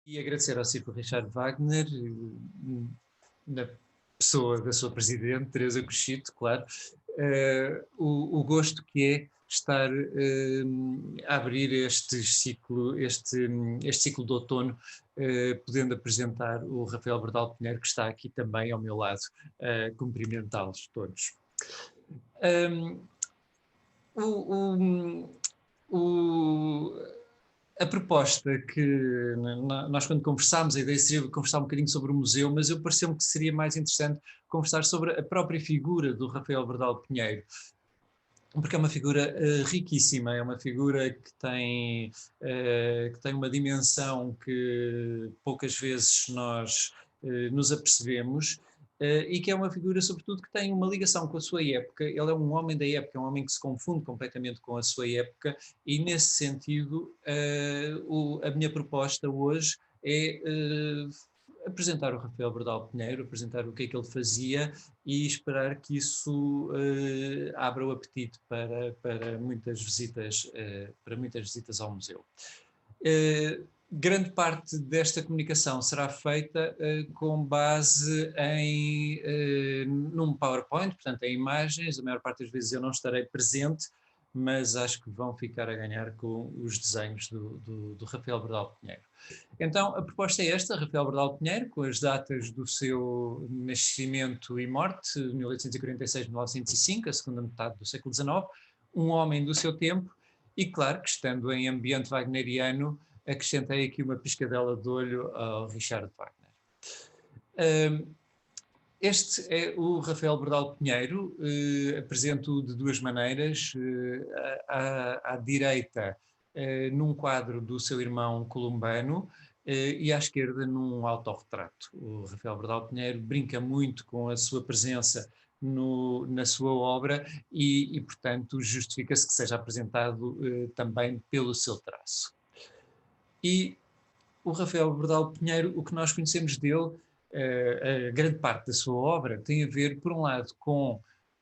E agradecer ao Círculo Richard Wagner, na pessoa da sua presidente, Teresa Cochito, claro, o gosto que é estar a abrir este ciclo de outono, podendo apresentar o Rafael Bordal Pinheiro, que está aqui também ao meu lado, cumprimentá-los todos. A proposta que nós, quando conversámos, a ideia seria conversar um bocadinho sobre o museu, mas eu pareceu-me que seria mais interessante conversar sobre a própria figura do Rafael Bordal Pinheiro, porque é uma figura riquíssima, é uma figura que tem uma dimensão que poucas vezes nós nos apercebemos, e que é uma figura, sobretudo, que tem uma ligação com a sua época. Ele é um homem da época, é um homem que se confunde completamente com a sua época, e nesse sentido a minha proposta hoje é apresentar o Rafael Bordal Pinheiro, apresentar o que é que ele fazia e esperar que isso abra o apetite para muitas visitas, ao museu. Grande parte desta comunicação será feita com base num PowerPoint, portanto em imagens. A maior parte das vezes eu não estarei presente, mas acho que vão ficar a ganhar com os desenhos do Rafael Bordal Pinheiro. Então, a proposta é esta: Rafael Bordal Pinheiro, com as datas do seu nascimento e morte, 1846-1905, a segunda metade do século XIX, um homem do seu tempo, e claro que, estando em ambiente wagneriano, acrescentei aqui uma piscadela de olho ao Richard Wagner. Este é o Rafael Bordal Pinheiro, apresento-o de duas maneiras. À direita, num quadro do seu irmão Columbano, e à esquerda num autorretrato. O Rafael Bordal Pinheiro brinca muito com a sua presença na sua obra e portanto, justifica-se que seja apresentado também pelo seu traço. E o Rafael Bordal Pinheiro, o que nós conhecemos dele, a grande parte da sua obra, tem a ver, por um lado, com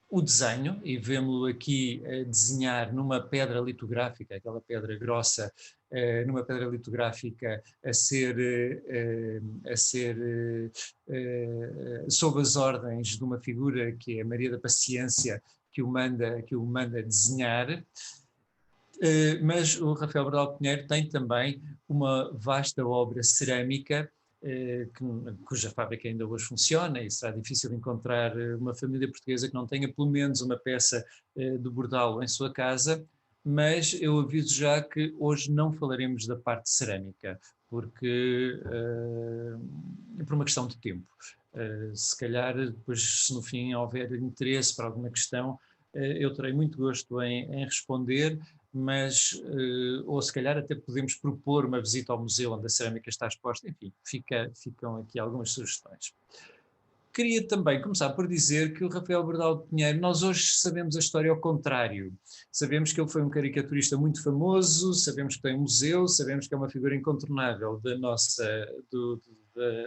o desenho, e vemos-lo aqui desenhar numa pedra litográfica, aquela pedra grossa, numa pedra litográfica a ser sob as ordens de uma figura que é Maria da Paciência, que o manda desenhar. Mas o Rafael Bordal Pinheiro tem também uma vasta obra cerâmica, cuja fábrica ainda hoje funciona, e será difícil encontrar uma família portuguesa que não tenha pelo menos uma peça de Bordal em sua casa, mas eu aviso já que hoje não falaremos da parte cerâmica, porque por uma questão de tempo. Se calhar, depois, se no fim houver interesse para alguma questão, eu terei muito gosto em responder, mas, ou se calhar até podemos propor uma visita ao museu onde a cerâmica está exposta. Enfim, ficam aqui algumas sugestões. Queria também começar por dizer que o Rafael Bordal Pinheiro, nós hoje sabemos a história ao contrário. Sabemos que ele foi um caricaturista muito famoso, sabemos que tem um museu, sabemos que é uma figura incontornável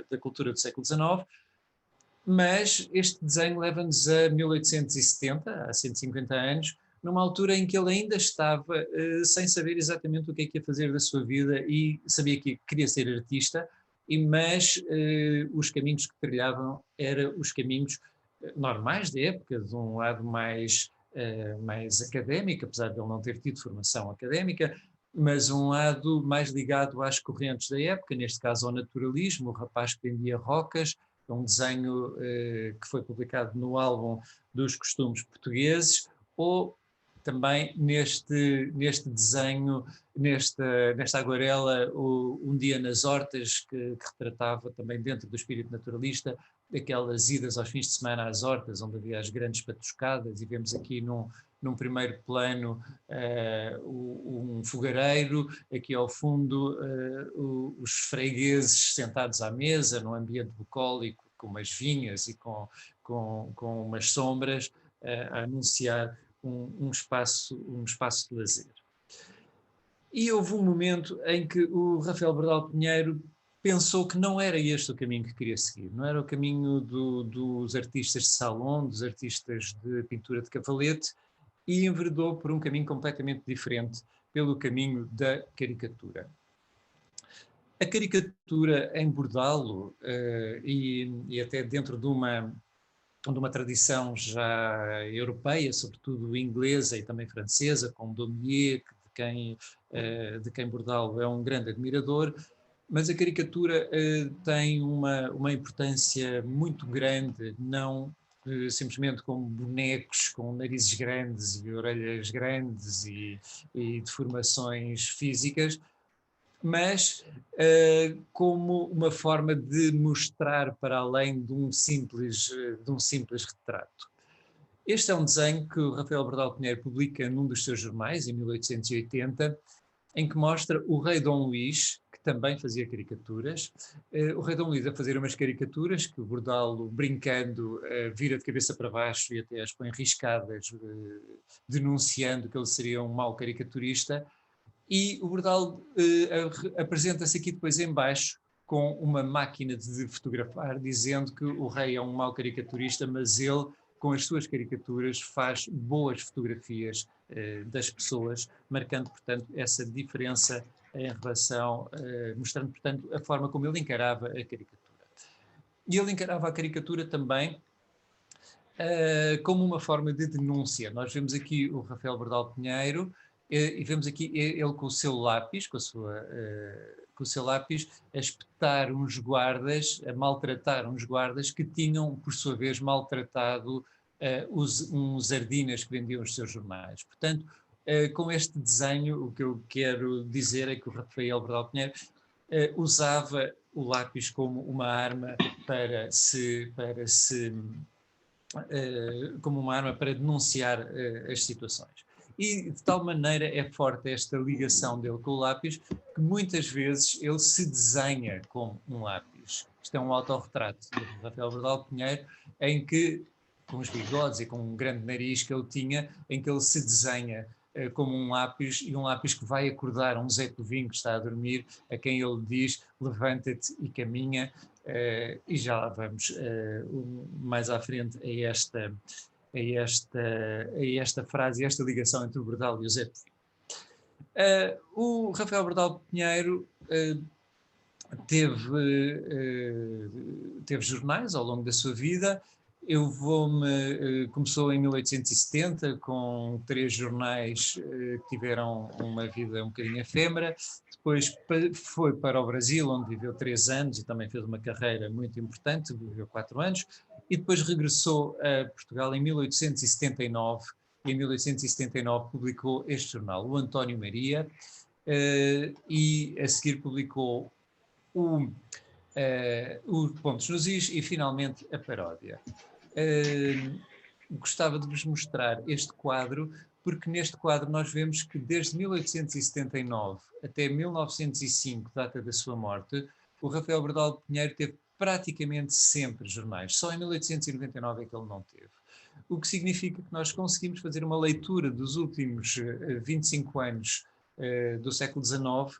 da cultura do século XIX, mas este desenho leva-nos a 1870, há 150 anos, numa altura em que ele ainda estava sem saber exatamente o que é que ia fazer da sua vida e sabia que queria ser artista, mas os caminhos que trilhavam eram os caminhos normais da época, de um lado mais académico, apesar de ele não ter tido formação académica, mas um lado mais ligado às correntes da época, neste caso ao naturalismo. O rapaz que vendia rocas, um desenho que foi publicado no álbum dos costumes portugueses, ou também neste desenho, nesta aguarela, Um Dia nas Hortas, que retratava também, dentro do espírito naturalista, aquelas idas aos fins de semana às hortas, onde havia as grandes patuscadas, e vemos aqui num primeiro plano um fogareiro, aqui ao fundo os fregueses sentados à mesa, num ambiente bucólico, com umas vinhas e com umas sombras, a anunciar um espaço de lazer. E houve um momento em que o Rafael Bordal Pinheiro pensou que não era este o caminho que queria seguir, não era o caminho dos artistas de salão, dos artistas de pintura de cavalete, e enveredou por um caminho completamente diferente, pelo caminho da caricatura. A caricatura em bordalo, e até dentro de uma tradição já europeia, sobretudo inglesa e também francesa, como Daumier, de quem Bordalo é um grande admirador, mas a caricatura tem uma importância muito grande, não simplesmente como bonecos com narizes grandes e orelhas grandes e deformações físicas, mas como uma forma de mostrar para além de um simples retrato. Este é um desenho que o Rafael Bordal Pinheiro publica num dos seus jornais, em 1880, em que mostra o rei Dom Luís, que também fazia caricaturas, o rei Dom Luís a fazer umas caricaturas que o Bordalo, brincando, vira de cabeça para baixo e até as põe riscadas, denunciando que ele seria um mau caricaturista, e o Bordal apresenta-se aqui depois em baixo com uma máquina de fotografar, dizendo que o rei é um mau caricaturista, mas ele, com as suas caricaturas, faz boas fotografias das pessoas, marcando, portanto, essa diferença em relação, mostrando, portanto, a forma como ele encarava a caricatura. E ele encarava a caricatura também como uma forma de denúncia. Nós vemos aqui o Rafael Bordal Pinheiro e vemos aqui ele com o seu lápis, com o seu lápis, a espetar uns guardas, a maltratar uns guardas que tinham, por sua vez, maltratado uns sardinas que vendiam os seus jornais. Portanto, com este desenho, o que eu quero dizer é que o Rafael Bordal Pinheiro usava o lápis como uma arma como uma arma para denunciar as situações. E de tal maneira é forte esta ligação dele com o lápis que muitas vezes ele se desenha com um lápis. Isto é um autorretrato de Rafael Bordal Pinheiro, em que, com os bigodes e com um grande nariz que ele tinha, em que ele se desenha como um lápis, e um lápis que vai acordar um Zé Povinho que está a dormir, a quem ele diz: levanta-te e caminha. E já lá vamos mais à frente a esta frase, a esta ligação entre o Bordal e o Zé Povinho. O Rafael Bordal Pinheiro teve jornais ao longo da sua vida. Começou em 1870 com 3 jornais que tiveram uma vida um bocadinho efêmera. Depois foi para o Brasil, onde viveu 3 anos e também fez uma carreira muito importante, viveu 4 anos, e depois regressou a Portugal em 1879, e em 1879 publicou este jornal, o António Maria, e a seguir publicou o Pontos nos Is e finalmente a paródia. Gostava de vos mostrar este quadro, porque neste quadro nós vemos que desde 1879 até 1905, data da sua morte, o Rafael Bordal Pinheiro teve praticamente sempre jornais. Só em 1899 é que ele não teve. O que significa que nós conseguimos fazer uma leitura dos últimos 25 anos do século XIX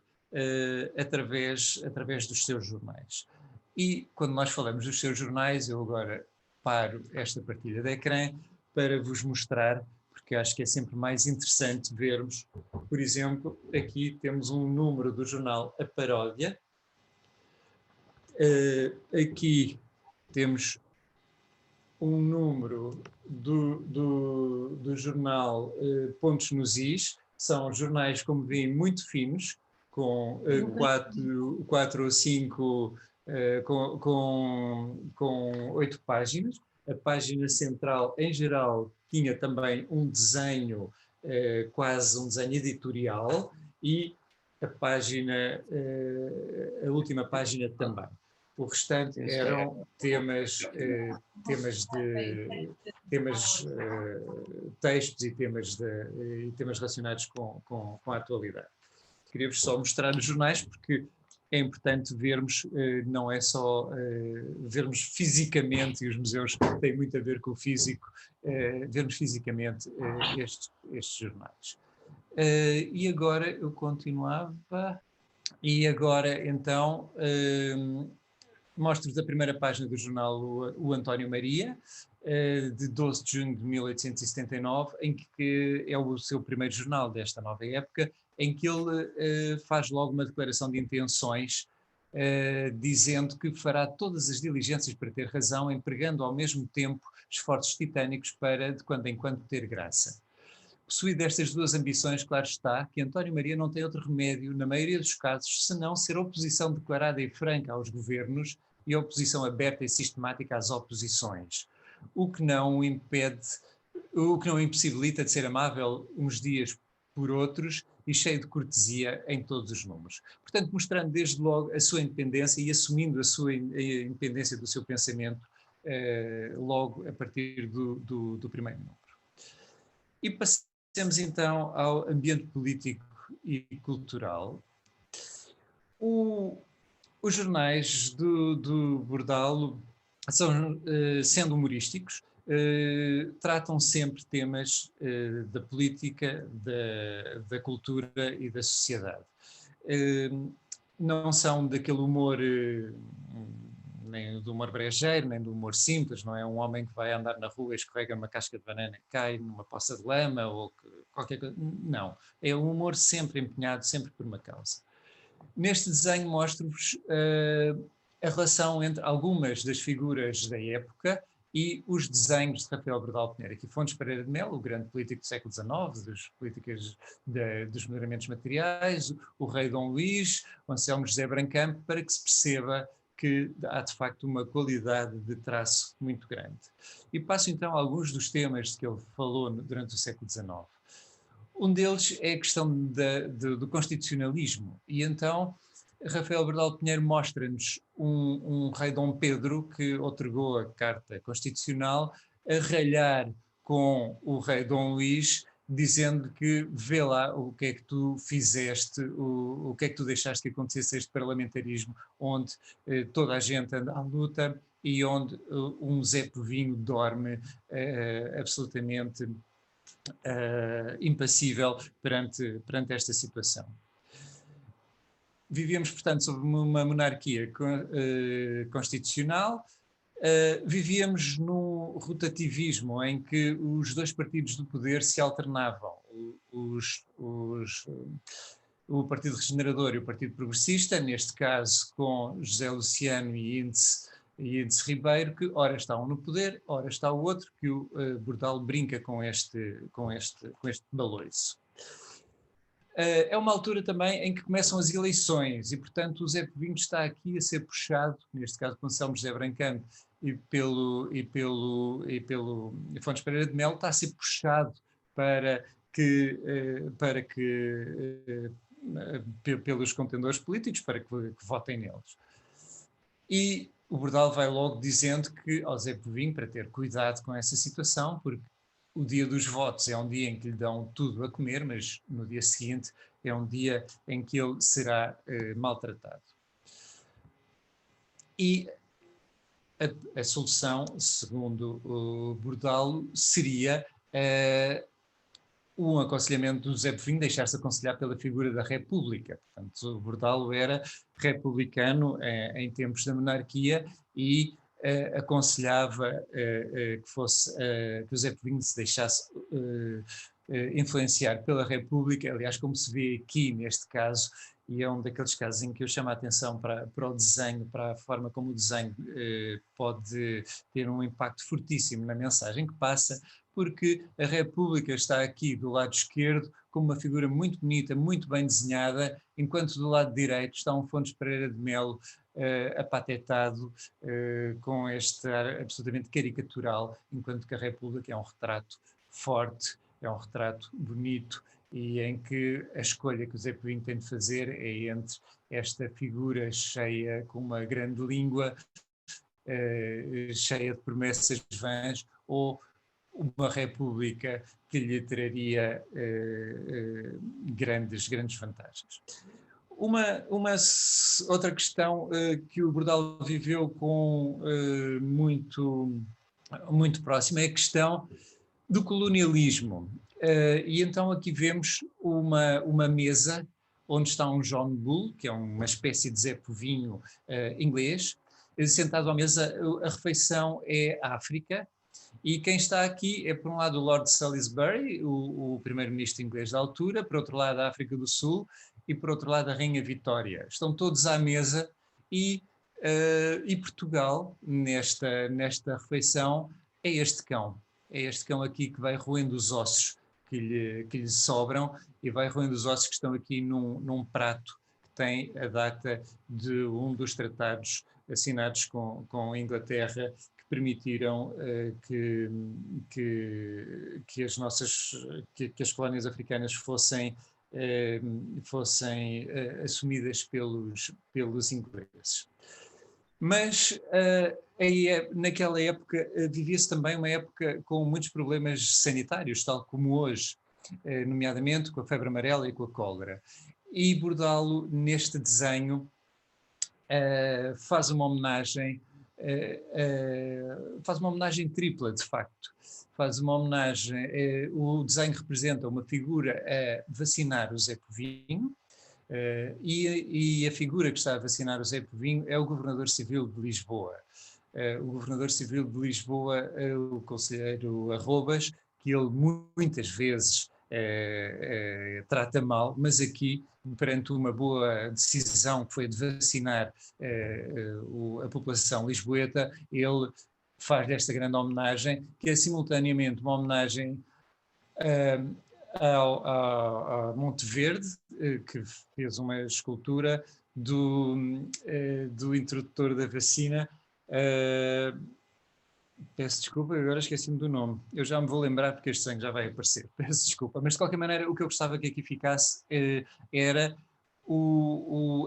através dos seus jornais. E quando nós falamos dos seus jornais, eu agora paro esta partilha de ecrã para vos mostrar, porque acho que é sempre mais interessante vermos. Por exemplo, aqui temos um número do jornal A Paródia. Aqui temos um número do jornal Pontos nos Is. São jornais, como veem, muito finos, com 4 ou 5, com 8 páginas. A página central, em geral, tinha também um desenho, quase um desenho editorial, e a última página também. O restante eram textos e temas relacionados com a atualidade. Queria-vos só mostrar os jornais, porque é importante vermos, não é só vermos fisicamente, e os museus têm muito a ver com o físico, vermos fisicamente estes jornais. E agora eu continuava, e agora então mostro-vos a primeira página do jornal o António Maria, de 12 de junho de 1879, em que é o seu primeiro jornal desta nova época, em que ele faz logo uma declaração de intenções dizendo que fará todas as diligências para ter razão, empregando ao mesmo tempo esforços titânicos para, de quando em quando, ter graça. Possuído estas duas ambições, claro está que António Maria não tem outro remédio, na maioria dos casos, senão ser oposição declarada e franca aos governos e oposição aberta e sistemática às oposições, o que não o impede, o que não o impossibilita de ser amável uns dias por outros e cheio de cortesia em todos os números. Portanto, mostrando desde logo a sua independência e assumindo a independência do seu pensamento logo a partir do primeiro número. E passemos então ao ambiente político e cultural. Os jornais do Bordalo são, sendo humorísticos, tratam sempre temas da política, da cultura e da sociedade. Não são daquele humor, nem do humor brejeiro, nem do humor simples, não é um homem que vai andar na rua, escorrega uma casca de banana e cai numa poça de lama ou qualquer coisa. Não, é um humor sempre empenhado, sempre por uma causa. Neste desenho mostro-vos a relação entre algumas das figuras da época e os desenhos de Rafael Bordalo Pinheiro. Aqui Fontes Pereira de Melo, o grande político do século XIX, das políticas dos melhoramentos materiais, o rei Dom Luís, o Anselmo José Brancamp, para que se perceba que há de facto uma qualidade de traço muito grande. E passo então a alguns dos temas que ele falou durante o século XIX. Um deles é a questão do constitucionalismo, e então Rafael Bordalo Pinheiro mostra-nos um rei Dom Pedro que outorgou a Carta Constitucional a ralhar com o rei Dom Luís, dizendo que vê lá o que é que tu fizeste, o que é que tu deixaste que acontecesse este parlamentarismo, onde toda a gente anda à luta e onde um Zé Povinho dorme absolutamente impassível perante esta situação. Vivíamos, portanto, sob uma monarquia constitucional, vivíamos num rotativismo em que os dois partidos do poder se alternavam, o Partido Regenerador e o Partido Progressista, neste caso com José Luciano e Índice Ribeiro, que ora está um no poder, ora está o outro, que o Bordalo brinca com este baloiço. É uma altura também em que começam as eleições e, portanto, o Zé Povinho está aqui a ser puxado, neste caso com Anselmo José Brancamp e pelo Fontes Pereira de Melo, está a ser puxado pelos contendores políticos para que votem neles. E o Bordalo vai logo dizendo que ao Zé Povinho para ter cuidado com essa situação, porque o dia dos votos é um dia em que lhe dão tudo a comer, mas no dia seguinte é um dia em que ele será maltratado. E a solução, segundo o Bordalo, seria um aconselhamento do Zé Povinho deixar-se aconselhar pela figura da República. Portanto, o Bordalo era republicano em tempos da monarquia e aconselhava que o Zé Povinho se deixasse influenciar pela República, aliás, como se vê aqui neste caso, e é um daqueles casos em que eu chamo a atenção para o desenho, para a forma como o desenho pode ter um impacto fortíssimo na mensagem que passa, porque a República está aqui do lado esquerdo como uma figura muito bonita, muito bem desenhada, enquanto do lado direito está um Fontes Pereira de Melo apatetado, com este ar absolutamente caricatural, enquanto que a República é um retrato forte, é um retrato bonito, e em que a escolha que o Zé Povinho tem de fazer é entre esta figura cheia, com uma grande língua, cheia de promessas vãs, ou uma república que lhe traria grandes vantagens. Uma outra questão que o Bordalo viveu com muito próxima é a questão do colonialismo. E então aqui vemos uma mesa onde está um John Bull, que é uma espécie de Zé Povinho inglês, sentado à mesa. A refeição é África, e quem está aqui é, por um lado, o Lord Salisbury, o primeiro-ministro inglês da altura, por outro lado, a África do Sul, e por outro lado, a Rainha Vitória. Estão todos à mesa e Portugal, nesta refeição, é este cão aqui que vai roendo os ossos que lhe sobram e vai roendo os ossos que estão aqui num prato que tem a data de um dos tratados assinados com a Inglaterra que permitiram que as nossas que as colónias africanas fossem assumidas pelos ingleses. Mas naquela época vivia-se também uma época com muitos problemas sanitários, tal como hoje, nomeadamente com a febre amarela e com a cólera. E Bordalo, neste desenho, faz uma homenagem tripla, de facto. Faz uma homenagem, o desenho representa uma figura a vacinar o Zé Povinho, e a figura que está a vacinar o Zé Povinho é o Governador Civil de Lisboa. O Governador Civil de Lisboa, o conselheiro Arrobas, que ele muitas vezes trata mal, mas aqui, perante uma boa decisão que foi de vacinar a população lisboeta, ele faz esta grande homenagem, que é simultaneamente uma homenagem a Monte Verde, que fez uma escultura do introdutor da vacina. Peço desculpa, agora esqueci-me do nome. Eu já me vou lembrar porque este desenho já vai aparecer. Peço desculpa. Mas de qualquer maneira, o que eu gostava que aqui ficasse era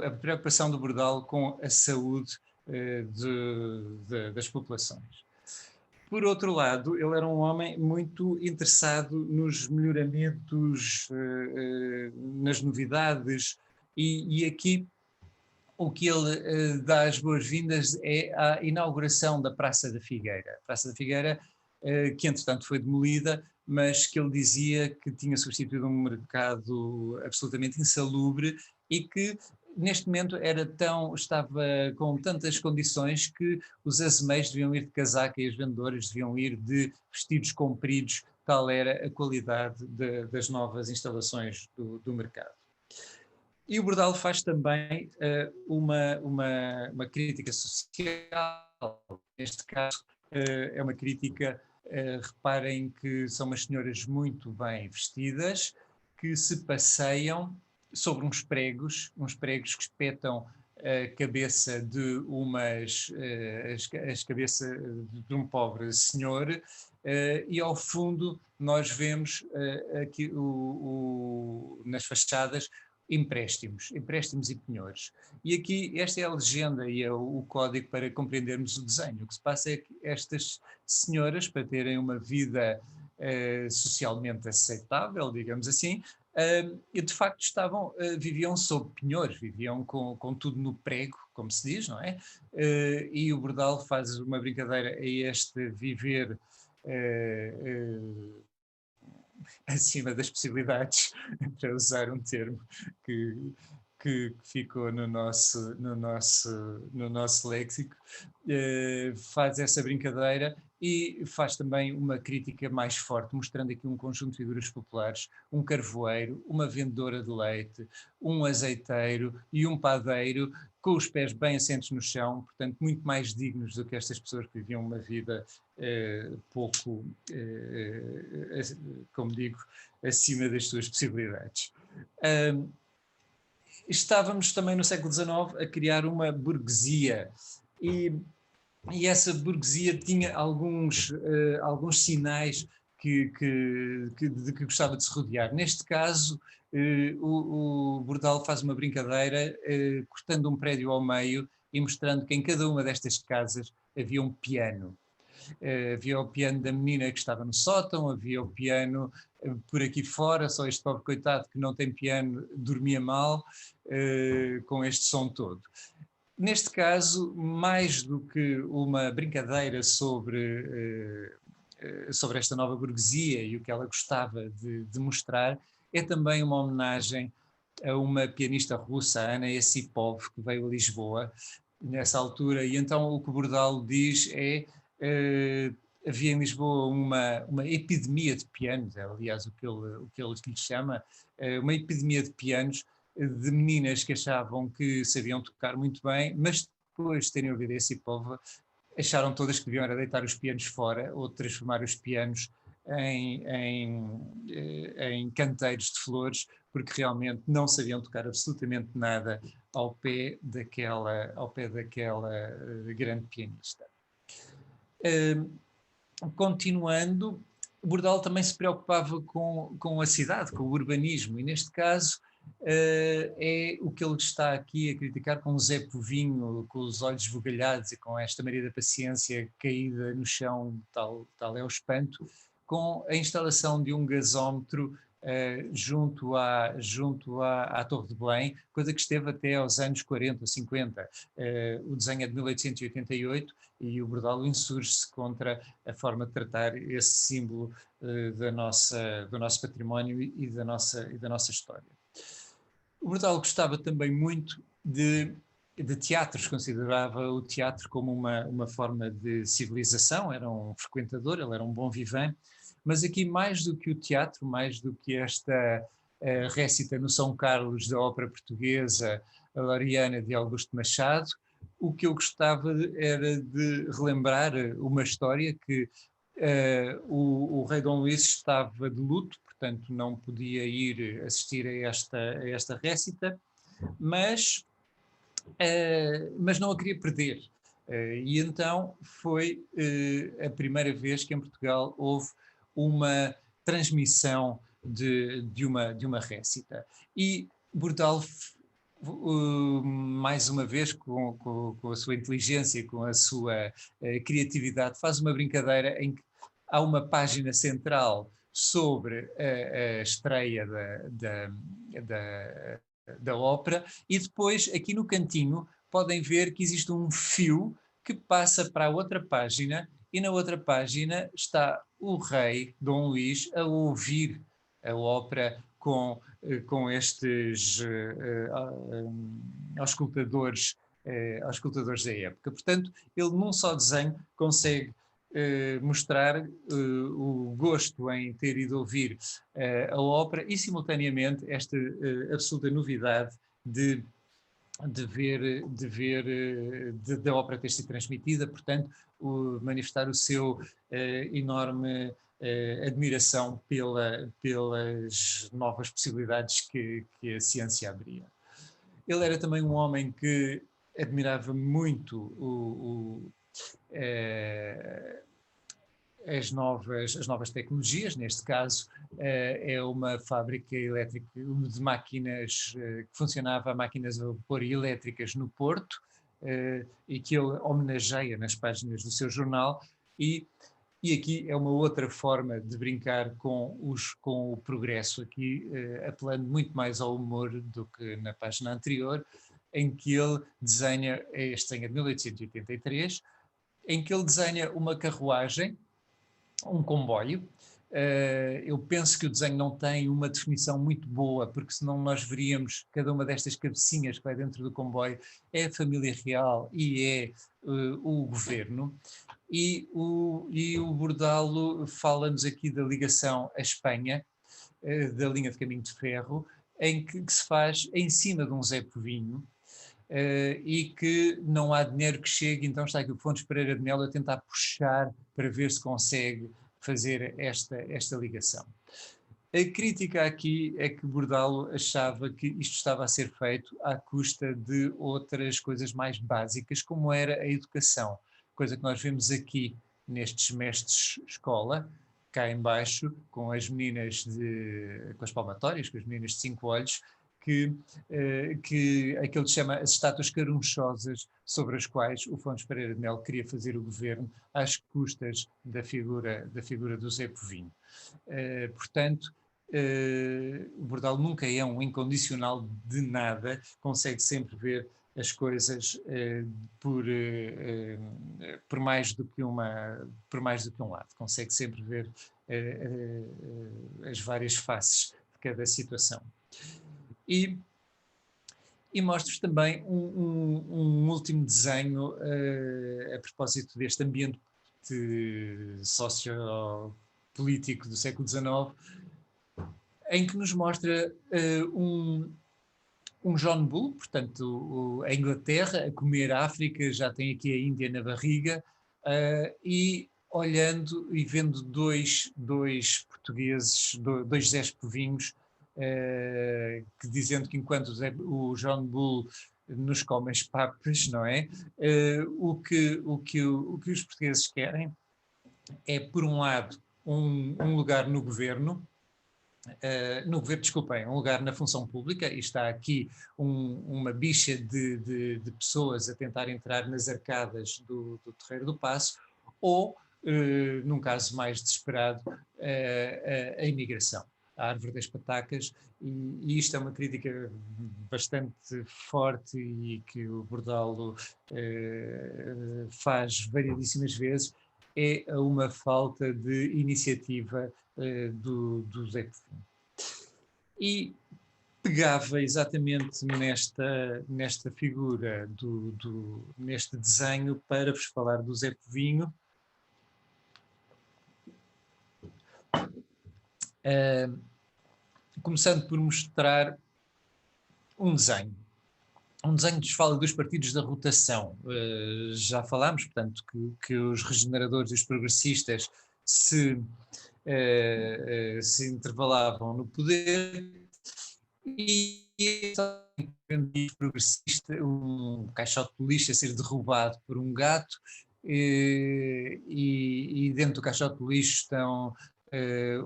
a preocupação do Bordalo com a saúde das populações. Por outro lado, ele era um homem muito interessado nos melhoramentos, nas novidades, e aqui o que ele dá as boas-vindas é à inauguração da Praça da Figueira. A Praça da Figueira, que entretanto foi demolida, mas que ele dizia que tinha substituído um mercado absolutamente insalubre e que neste momento estava com tantas condições que os azemeiros deviam ir de casaca e os vendedores deviam ir de vestidos compridos, tal era a qualidade das novas instalações do mercado. E o Bordalo faz também uma crítica social, neste caso é uma crítica, reparem que são umas senhoras muito bem vestidas, que se passeiam sobre uns pregos que espetam a cabeça de as cabeça de um pobre senhor, e ao fundo nós vemos aqui nas fachadas empréstimos e penhores. E aqui esta é a legenda e é o código para compreendermos o desenho. O que se passa é que estas senhoras, para terem uma vida socialmente aceitável, digamos assim, e de facto viviam sob penhores, viviam com tudo no prego, como se diz, não é? E o Bordalo faz uma brincadeira a este viver acima das possibilidades, para usar um termo que, que ficou no nosso léxico, faz essa brincadeira e faz também uma crítica mais forte, mostrando aqui um conjunto de figuras populares, um carvoeiro, uma vendedora de leite, um azeiteiro e um padeiro, com os pés bem assentos no chão, portanto muito mais dignos do que estas pessoas que viviam uma vida pouco, como digo, acima das suas possibilidades. Estávamos também no século XIX a criar uma burguesia e essa burguesia tinha alguns sinais de que gostava de se rodear. Neste caso, o Bordalo faz uma brincadeira cortando um prédio ao meio e mostrando que em cada uma destas casas havia um piano. Havia o piano da menina que estava no sótão, havia o piano por aqui fora, só este pobre coitado que não tem piano dormia mal com este som todo. Neste caso, mais do que uma brincadeira sobre esta nova burguesia e o que ela gostava de mostrar, é também uma homenagem a uma pianista russa, Anna Yesipov, que veio a Lisboa nessa altura, e então o que o Bordalo diz é havia em Lisboa uma epidemia de pianos, aliás o que ele lhe chama, uma epidemia de pianos, de meninas que achavam que sabiam tocar muito bem, mas depois de terem ouvido esse povo, acharam todas que deviam era deitar os pianos fora ou transformar os pianos em canteiros de flores, porque realmente não sabiam tocar absolutamente nada ao pé daquela grande pianista. Continuando, Bordal também se preocupava com a cidade, com o urbanismo, e neste caso é o que ele está aqui a criticar com o Zé Povinho, com os olhos esbugalhados e com esta Maria da Paciência caída no chão, tal é o espanto, com a instalação de um gasómetro junto à Torre de Belém, coisa que esteve até aos anos 40, 50. O desenho é de 1888 e o Bordalo insurge-se contra a forma de tratar esse símbolo do nosso património e da nossa história. O Bordalo gostava também muito de teatros, considerava o teatro como uma forma de civilização, era um frequentador, ele era um bom vivant, mas aqui mais do que o teatro, mais do que esta récita no São Carlos da ópera portuguesa, a Loriana de Augusto Machado, o que eu gostava era de relembrar uma história que o rei Dom Luís estava de luto, portanto não podia ir assistir a esta récita, mas não a queria perder. E então foi a primeira vez que em Portugal houve uma transmissão de uma récita. E Bordal, mais uma vez, com a sua inteligência, com a sua criatividade, faz uma brincadeira em que há uma página central sobre a estreia da ópera, e depois, aqui no cantinho, podem ver que existe um fio que passa para a outra página, e na outra página está o rei Dom Luís a ouvir a ópera com estes auscultadores da época. Portanto, ele num só desenho consegue mostrar o gosto em ter ido ouvir a ópera e, simultaneamente, esta absoluta novidade da ópera ter sido transmitida, portanto, manifestar o seu enorme admiração pelas novas possibilidades que a ciência abria. Ele era também um homem que admirava muito as novas tecnologias. Neste caso é uma fábrica elétrica de máquinas que funcionava a máquinas a vapor e elétricas no Porto, e que ele homenageia nas páginas do seu jornal, e aqui é uma outra forma de brincar com o progresso, aqui apelando muito mais ao humor do que na página anterior, em que ele desenha, este desenho é de 1883, em que ele desenha uma carruagem, um comboio. Eu penso que o desenho não tem uma definição muito boa, porque senão nós veríamos cada uma destas cabecinhas que vai dentro do comboio é a família real e é o governo. E o Bordalo fala-nos aqui da ligação à Espanha, da linha de caminho de ferro, em que se faz em cima de um Zé Povinho, e que não há dinheiro que chegue, então está aqui o Fontes Pereira de Melo a tentar puxar para ver se consegue fazer esta ligação. A crítica aqui é que Bordalo achava que isto estava a ser feito à custa de outras coisas mais básicas, como era a educação, coisa que nós vemos aqui nestes mestres-escola, cá em baixo, com as meninas com as palmatórias, com as meninas de 5 olhos, que aquilo se chama as estátuas carunchosas, sobre as quais o Fontes Pereira de Melo queria fazer o governo às custas da figura do Zé Povinho. Portanto, o Bordalo nunca é um incondicional de nada, consegue sempre ver as coisas por mais do que um lado, consegue sempre ver as várias faces de cada situação. E mostro-vos também um último desenho a propósito deste ambiente sociopolítico do século XIX, em que nos mostra um John Bull, portanto a Inglaterra, a comer a África, já tem aqui a Índia na barriga, e olhando e vendo dois portugueses, dois Zés Povinhos, que dizendo que enquanto o John Bull nos come as papas, não é? O que os portugueses querem é, por um lado, um lugar no governo, desculpem, um lugar na função pública, e está aqui uma bicha de pessoas a tentar entrar nas arcadas do Terreiro do Paço, ou, num caso mais desesperado, a imigração, a árvore das patacas, e isto é uma crítica bastante forte e que o Bordalo faz variedíssimas vezes, é uma falta de iniciativa do Zé Povinho. E pegava exatamente nesta figura, neste desenho, para vos falar do Zé Povinho, começando por mostrar um desenho. Um desenho que nos fala dos partidos da rotação. Já falámos, portanto, que os regeneradores e os progressistas se intervalavam no poder, e progressista, um caixote de lixo a ser derrubado por um gato, e dentro do caixote de lixo estão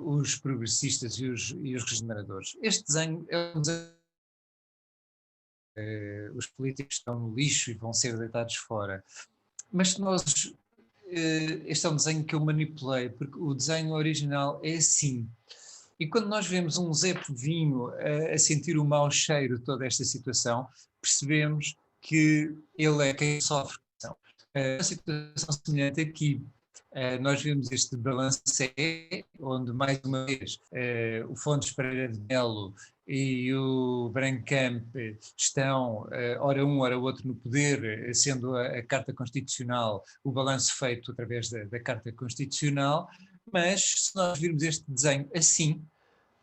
os progressistas e os regeneradores. Este desenho é um desenho. Os políticos estão no lixo e vão ser deitados fora. Mas se nós. Este é um desenho que eu manipulei, porque o desenho original é assim. E quando nós vemos um Zé Povinho a sentir o mau cheiro de toda esta situação, percebemos que ele é quem sofre. Uma situação semelhante aqui. Nós vemos este balancé, onde mais uma vez o Fontes Pereira de Melo e o Brancamp estão, ora um, ora outro, no poder, sendo a Carta Constitucional o balanço feito através da Carta Constitucional. Mas se nós virmos este desenho assim,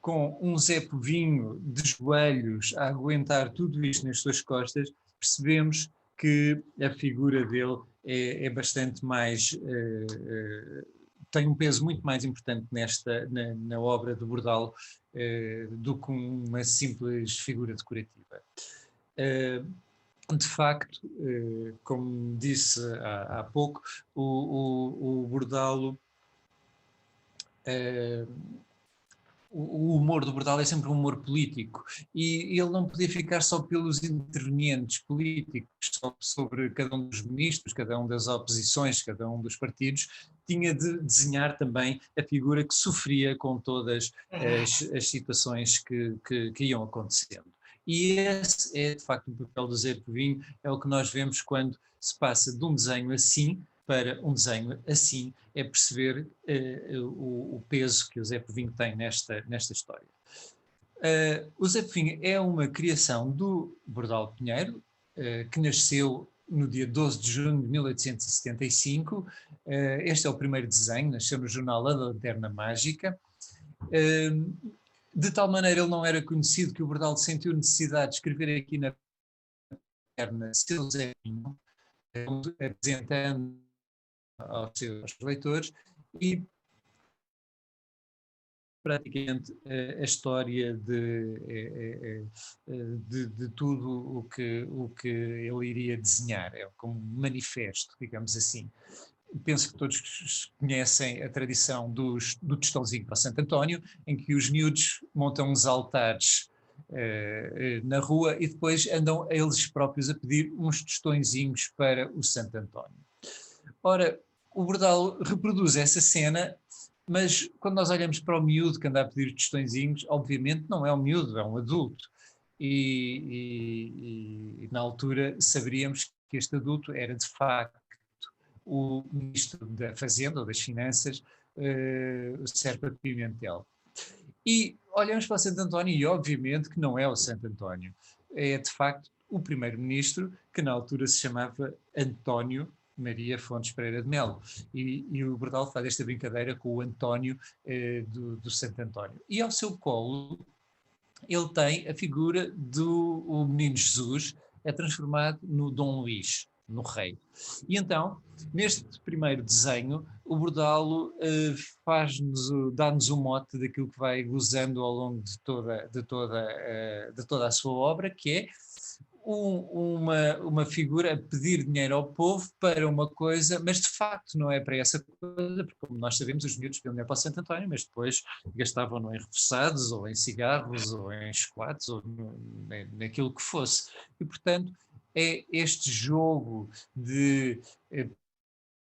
com um Zé Povinho de joelhos a aguentar tudo isto nas suas costas, percebemos que a figura dele é bastante mais, tem um peso muito mais importante na obra do Bordalo do que uma simples figura decorativa. De facto, como disse há pouco, o Bordalo, o humor do Bordalo é sempre um humor político, e ele não podia ficar só pelos intervenientes políticos, só sobre cada um dos ministros, cada um das oposições, cada um dos partidos. Tinha de desenhar também a figura que sofria com todas as situações que iam acontecendo. E esse é, de facto, o papel do Zé Povinho, é o que nós vemos quando se passa de um desenho assim para um desenho assim, é perceber o peso que o Zé Povinho tem nesta história. O Zé Povinho é uma criação do Bordalo Pinheiro, que nasceu no dia 12 de junho de 1875. Este é o primeiro desenho, nasceu no jornal A Lanterna Mágica. De tal maneira ele não era conhecido que o Bordalo sentiu necessidade de escrever aqui na lanterna seu Zé Povinho, apresentando aos seus leitores, e praticamente a história de tudo o que ele iria desenhar, é como um manifesto, digamos assim. Penso que todos conhecem a tradição do tostãozinho para Santo António, em que os miúdos montam uns altares na rua e depois andam eles próprios a pedir uns tostõezinhos para o Santo António. Ora, o Bordalo reproduz essa cena, mas quando nós olhamos para o miúdo que anda a pedir tostõezinhos, obviamente não é um miúdo, é um adulto. E na altura saberíamos que este adulto era de facto o ministro da Fazenda ou das Finanças, Serpa Pimentel. E olhamos para o Santo António e obviamente que não é o Santo António. É de facto o primeiro-ministro, que na altura se chamava António Maria Fontes Pereira de Melo. E o Bordalo faz esta brincadeira com o António do Santo António. E ao seu colo ele tem a figura do o menino Jesus, é transformado no Dom Luís, no rei. E então, neste primeiro desenho, o Bordalo dá-nos o mote daquilo que vai gozando ao longo de toda a sua obra, que é uma figura a pedir dinheiro ao povo para uma coisa, mas de facto não é para essa coisa, porque como nós sabemos, os miúdos pediam dinheiro para o Santo António, mas depois gastavam-no em repousados, ou em cigarros, ou em chocolates, ou naquilo que fosse. E, portanto, é este jogo de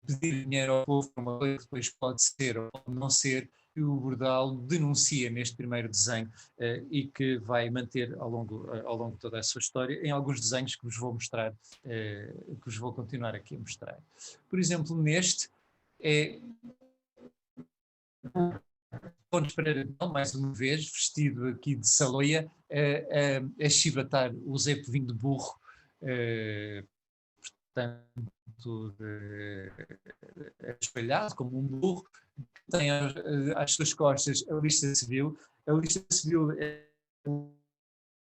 pedir dinheiro ao povo para uma coisa que depois pode ser ou não ser, que o Bordal denuncia neste primeiro desenho e que vai manter ao longo de toda a sua história em alguns desenhos que vos vou mostrar, que vos vou continuar aqui a mostrar. Por exemplo, neste é Pontes Pereira, mais uma vez, vestido aqui de saloia, a chibatar o Zé Povinho de burro, portanto, espalhado como um burro, que tem às suas costas a lista civil. A lista civil é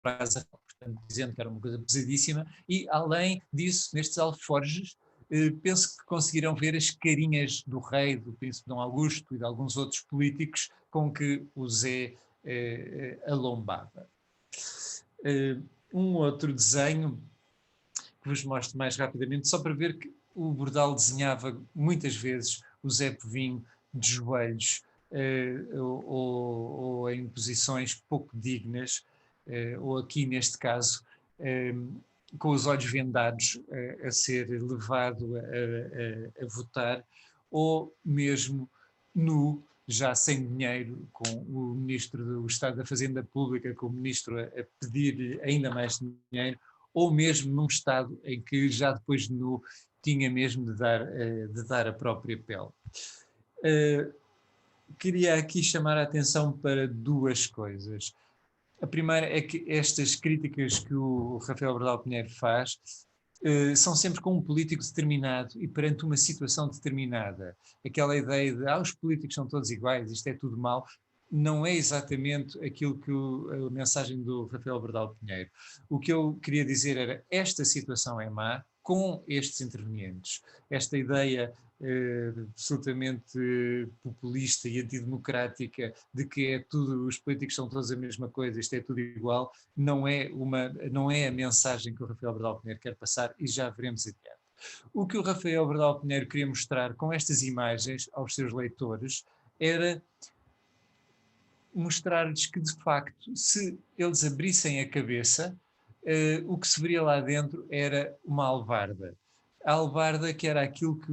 portanto, dizendo que era uma coisa pesadíssima, e além disso, nestes alforjes, penso que conseguiram ver as carinhas do rei, do príncipe Dom Augusto e de alguns outros políticos com que o Zé alombava. Um outro desenho que vos mostro mais rapidamente, só para ver que o Bordal desenhava muitas vezes o Zé Povinho de joelhos ou em posições pouco dignas, ou aqui neste caso com os olhos vendados a ser levado a votar, ou mesmo nu, já sem dinheiro, com o Ministro do Estado da Fazenda Pública, com o Ministro a pedir ainda mais dinheiro, ou mesmo num estado em que já depois de nu tinha mesmo de dar a própria pele. Queria aqui chamar a atenção para duas coisas. A primeira é que estas críticas que o Rafael Bordal Pinheiro faz são sempre com um político determinado e perante uma situação determinada. Aquela ideia de os políticos são todos iguais, isto é tudo mau, não é exatamente aquilo que a mensagem do Rafael Bordal Pinheiro. O que eu queria dizer era, esta situação é má com estes intervenientes. Esta ideia absolutamente populista e antidemocrática de que é tudo, os políticos são todos a mesma coisa, isto é tudo igual, não é a mensagem que o Rafael Bordal Pinheiro quer passar e já veremos adiante. O que o Rafael Bordal Pinheiro queria mostrar com estas imagens aos seus leitores era mostrar-lhes que, de facto, se eles abrissem a cabeça, o que se veria lá dentro era uma alvarda. A alvarda que era aquilo que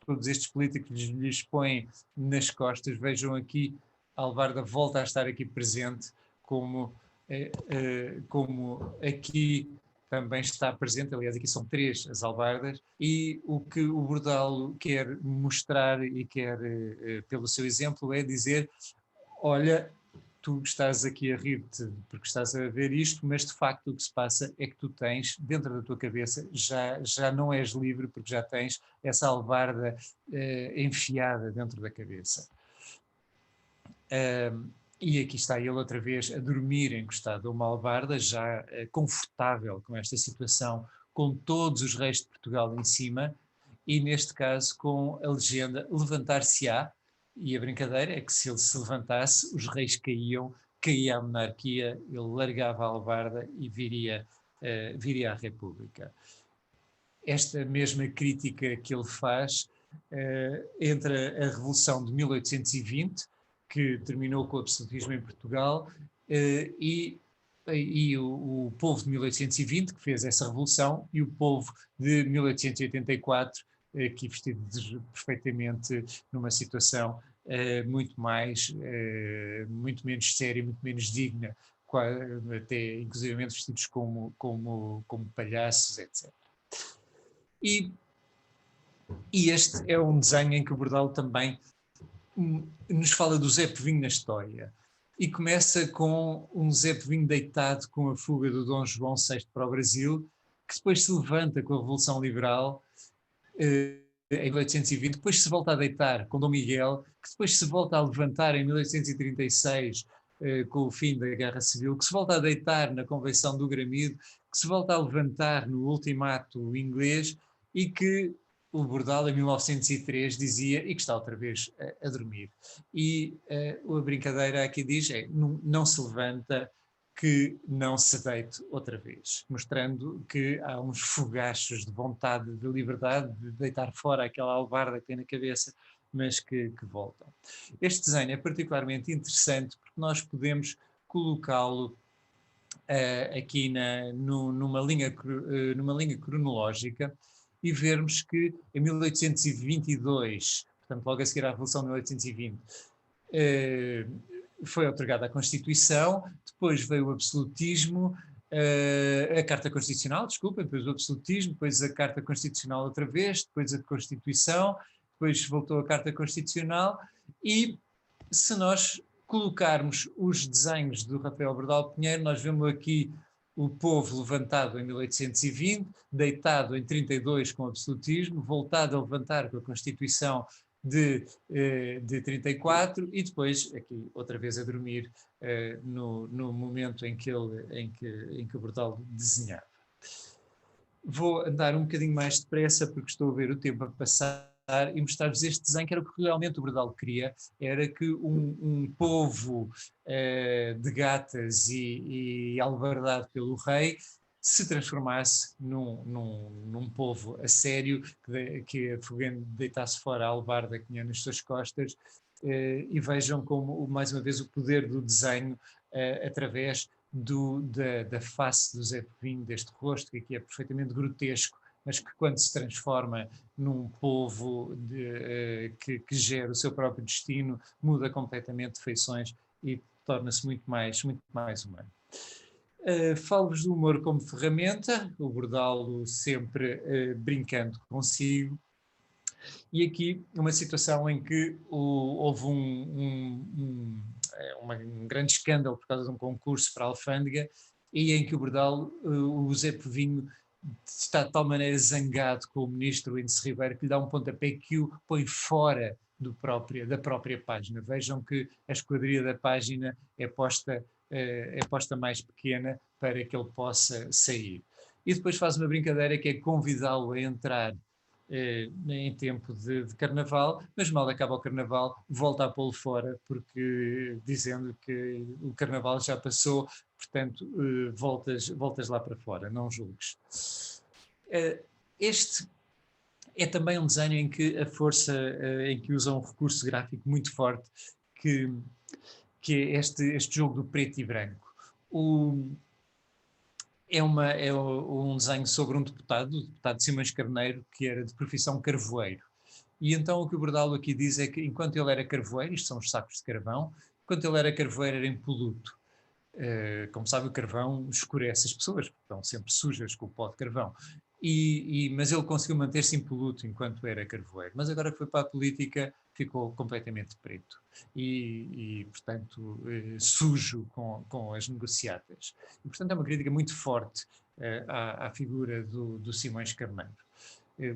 todos estes políticos lhes põem nas costas. Vejam aqui, a alvarda volta a estar aqui presente, como aqui também está presente, aliás aqui são 3 as alvardas, e o que o Bordalo quer mostrar e quer, pelo seu exemplo, é dizer, olha, tu estás aqui a rir-te porque estás a ver isto, mas de facto o que se passa é que tu tens, dentro da tua cabeça, já não és livre porque já tens essa albarda enfiada dentro da cabeça. E aqui está ele outra vez a dormir encostado a uma albarda, já confortável com esta situação, com todos os reis de Portugal em cima, e neste caso com a legenda levantar-se-á, e a brincadeira é que se ele se levantasse, os reis caíam, caía a monarquia, ele largava a albarda e viria à República. Esta mesma crítica que ele faz entre a Revolução de 1820, que terminou com o absolutismo em Portugal, e o povo de 1820, que fez essa revolução, e o povo de 1884, aqui vestido perfeitamente numa situação muito menos séria, muito menos digna, até inclusive vestidos como palhaços, etc. E este é um desenho em que o Bordalo também nos fala do Zé Povinho na história. E começa com um Zé Povinho deitado com a fuga do Dom João VI para o Brasil, que depois se levanta com a Revolução Liberal em 1820, depois se volta a deitar com Dom Miguel, que depois se volta a levantar em 1836 com o fim da Guerra Civil, que se volta a deitar na Convenção do Gramido, que se volta a levantar no ultimato inglês e que o Bordal, em 1903, dizia, e que está outra vez a dormir. E a brincadeira aqui diz, não se levanta que não se deite outra vez, mostrando que há uns fogachos de vontade, de liberdade, de deitar fora aquela albarda que tem na cabeça, mas que voltam. Este desenho é particularmente interessante porque nós podemos colocá-lo aqui numa linha cronológica e vermos que em 1822, portanto logo a seguir à Revolução de 1820, foi otorgada a Constituição, depois veio o absolutismo, a Carta Constitucional, desculpem, depois o absolutismo, depois a Carta Constitucional outra vez, depois a Constituição, depois voltou a Carta Constitucional e se nós colocarmos os desenhos do Rafael Bordal Pinheiro, nós vemos aqui o povo levantado em 1820, deitado em 32 com o absolutismo, voltado a levantar com a Constituição de 34 e depois aqui outra vez a dormir no momento em que o Bordal desenhava. Vou andar um bocadinho mais depressa porque estou a ver o tempo a passar e mostrar-vos este desenho que era o que realmente o Bordal queria, era que um povo de gatas e alvardado pelo rei se transformasse num povo a sério, que afogando deitasse fora a albarda que tinha nas suas costas, e vejam como, mais uma vez, o poder do desenho através da face do Zé Povinho, deste rosto, que aqui é perfeitamente grotesco, mas que quando se transforma num povo que gera o seu próprio destino, muda completamente de feições e torna-se muito mais humano. Falo-vos do humor como ferramenta, o Bordalo sempre brincando consigo, e aqui uma situação em que houve um grande escândalo por causa de um concurso para a alfândega e em que o Bordal, o Zé Povinho, está de tal maneira zangado com o ministro Índice Ribeiro que lhe dá um pontapé que o põe fora da própria página. Vejam que a esquadria da página é posta mais pequena para que ele possa sair. E depois faz uma brincadeira que é convidá-lo a entrar em tempo de carnaval, mas mal acaba o carnaval, volta a pô-lo fora, porque dizendo que o carnaval já passou, portanto, voltas lá para fora, não julgues. Este é também um desenho em que a força, em que usa um recurso gráfico muito forte, que é este jogo do preto e branco. É um desenho sobre um deputado, o deputado Simões Carneiro, que era de profissão carvoeiro. E então o que o Bordalo aqui diz é que enquanto ele era carvoeiro, isto são os sacos de carvão, enquanto ele era carvoeiro era impoluto. Como sabe, o carvão escurece as pessoas, porque estão sempre sujas com o pó de carvão. Mas ele conseguiu manter-se impoluto enquanto era carvoeiro. Mas agora que foi para a política, ficou completamente preto e portanto, sujo com as negociatas. E, portanto, é uma crítica muito forte à figura do Simões Carneiro,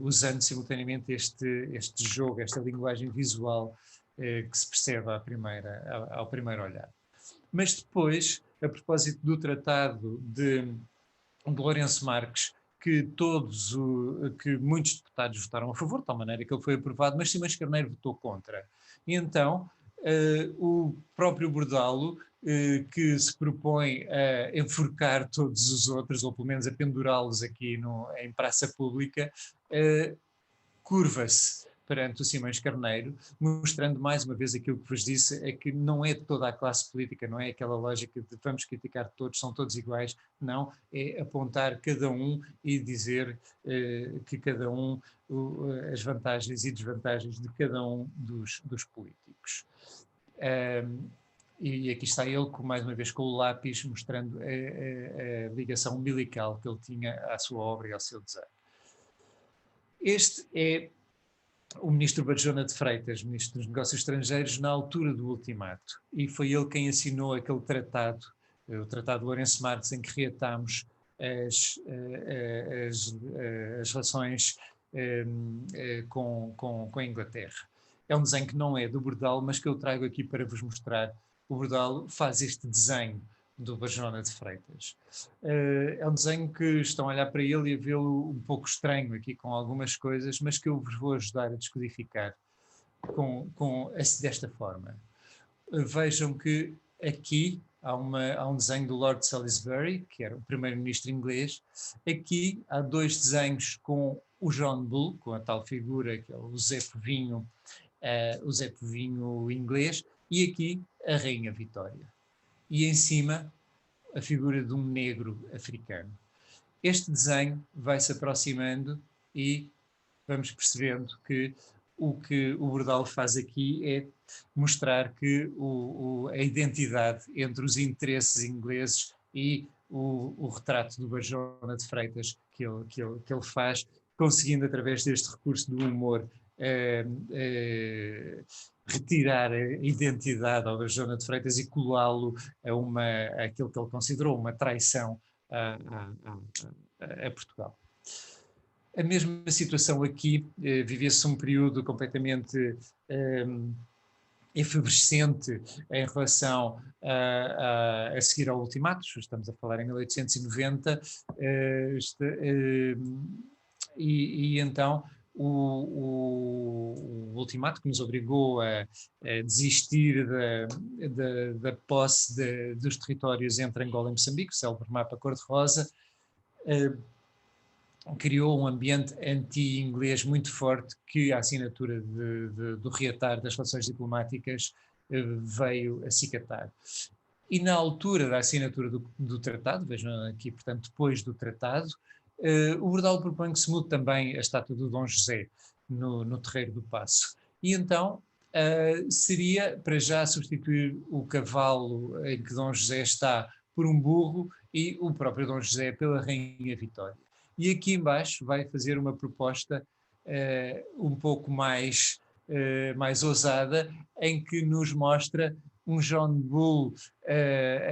usando simultaneamente este jogo, esta linguagem visual que se percebe ao primeiro olhar. Mas depois, a propósito do tratado de Lourenço Marques, que muitos deputados votaram a favor, de tal maneira que ele foi aprovado, mas Simões Carneiro votou contra. E então, o próprio Bordalo, que se propõe a enforcar todos os outros, ou pelo menos a pendurá-los aqui em praça pública, curva-se perante o Simões Carneiro, mostrando mais uma vez aquilo que vos disse, é que não é toda a classe política, não é aquela lógica de vamos criticar todos, são todos iguais, não, é apontar cada um e dizer que cada um, as vantagens e desvantagens de cada um dos políticos. E aqui está ele, mais uma vez, com o lápis, mostrando a ligação umbilical que ele tinha à sua obra e ao seu desenho. Este é o ministro Barjona de Freitas, ministro dos Negócios Estrangeiros, na altura do ultimato. E foi ele quem assinou aquele tratado, o Tratado de Lourenço Marques, em que reatámos as relações com a Inglaterra. É um desenho que não é do Bordal, mas que eu trago aqui para vos mostrar o Bordalo faz este desenho do Barjona de Freitas. É um desenho que estão a olhar para ele e a vê-lo um pouco estranho aqui com algumas coisas, mas que eu vos vou ajudar a descodificar desta forma. Vejam que aqui há um desenho do Lord Salisbury, que era o primeiro-ministro inglês. Aqui há dois desenhos com o John Bull, com a tal figura que é o Zé Povinho inglês, e aqui a Rainha Vitória. E em cima a figura de um negro africano. Este desenho vai se aproximando e vamos percebendo que o Bordalo faz aqui é mostrar que a identidade entre os interesses ingleses e o retrato do Barjona de Freitas que ele faz, conseguindo através deste recurso do humor retirar a identidade ao Barjona de Freitas e colá-lo àquilo que ele considerou uma traição a Portugal. A mesma situação aqui, vivia-se um período completamente efervescente em relação a seguir ao ultimato, estamos a falar em 1890, e então o ultimato que nos obrigou a desistir da posse dos territórios entre Angola e Moçambique, o célebre mapa cor-de-rosa, criou um ambiente anti-inglês muito forte que a assinatura do reatar das relações diplomáticas veio acicatar. E na altura da assinatura do tratado, vejam aqui, portanto, depois do tratado, o Bordalo propõe que se mude também a estátua do Dom José no Terreiro do Paço. E então seria para já substituir o cavalo em que Dom José está por um burro e o próprio Dom José pela Rainha Vitória. E aqui embaixo vai fazer uma proposta um pouco mais ousada, em que nos mostra um John Bull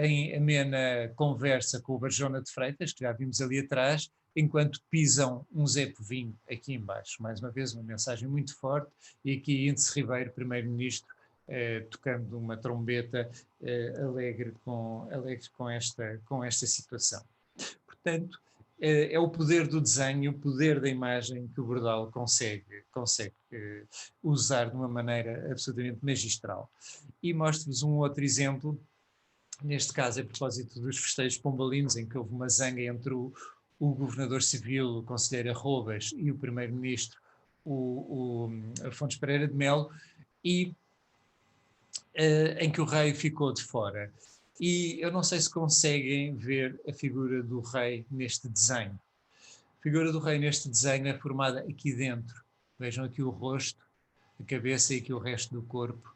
em amena conversa com o Barjona de Freitas, que já vimos ali atrás, enquanto pisam um Zé Povinho aqui embaixo. Mais uma vez uma mensagem muito forte, e aqui Índice Ribeiro, primeiro-ministro, tocando uma trombeta alegre com esta situação. Portanto, é o poder do desenho, o poder da imagem que o Bordalo consegue usar de uma maneira absolutamente magistral. E mostro-vos um outro exemplo, neste caso a propósito dos festejos pombalinos, em que houve uma zanga entre o governador civil, o conselheiro Arrobas, e o primeiro-ministro, o Afonso Pereira de Melo, e em que o rei ficou de fora. E eu não sei se conseguem ver a figura do rei neste desenho. A figura do rei neste desenho é formada aqui dentro. Vejam aqui o rosto, a cabeça e aqui o resto do corpo.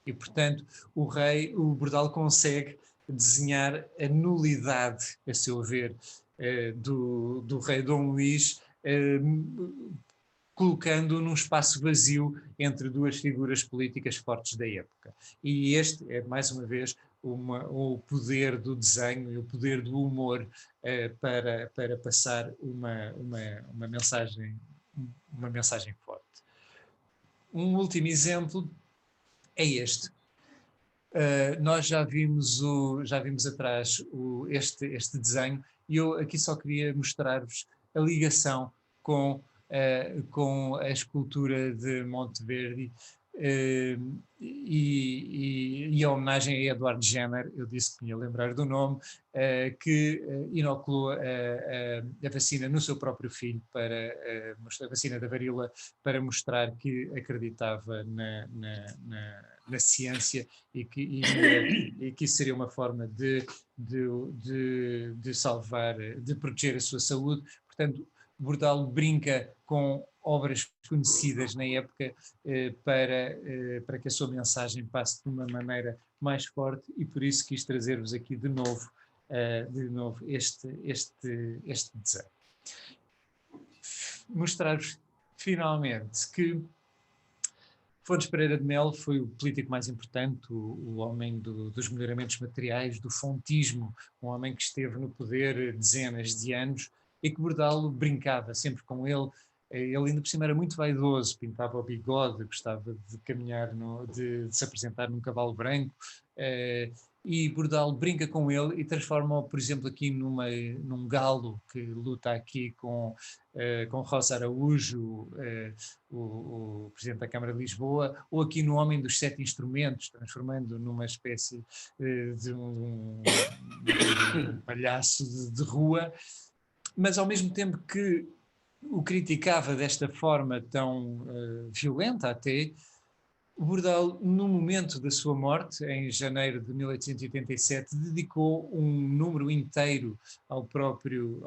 E, portanto, o Bordalo consegue desenhar a nulidade, a seu ver, do rei Dom Luís, colocando num espaço vazio entre duas figuras políticas fortes da época. E este é, mais uma vez, o poder do desenho e o poder do humor para passar uma mensagem forte. Um último exemplo é este. Nós já vimos atrás este desenho, e eu aqui só queria mostrar-vos a ligação com a escultura de Monteverdi e a homenagem a Edward Jenner, eu disse que me ia lembrar do nome, que inoculou a vacina no seu próprio filho, a vacina da varíola, para mostrar que acreditava na ciência e que isso seria uma forma de salvar, de proteger a sua saúde. Portanto, Bordalo brinca com obras conhecidas na época para que a sua mensagem passe de uma maneira mais forte, e por isso quis trazer-vos aqui de novo este desenho. Mostrar-vos finalmente que Fontes Pereira de Melo foi o político mais importante, o homem dos melhoramentos materiais, do fontismo, um homem que esteve no poder dezenas de anos, e que Bordalo brincava sempre com ele, Ele ainda por cima era muito vaidoso, pintava o bigode, gostava de caminhar, de se apresentar num cavalo branco, e Bordalo brinca com ele e transforma-o, por exemplo, aqui num galo que luta aqui com Rosa Araújo, o Presidente da Câmara de Lisboa, ou aqui no Homem dos Sete Instrumentos, transformando numa espécie de um palhaço de rua, mas ao mesmo tempo que o criticava desta forma tão violenta até, o Bordalo, no momento da sua morte, em janeiro de 1887, dedicou um número inteiro ao próprio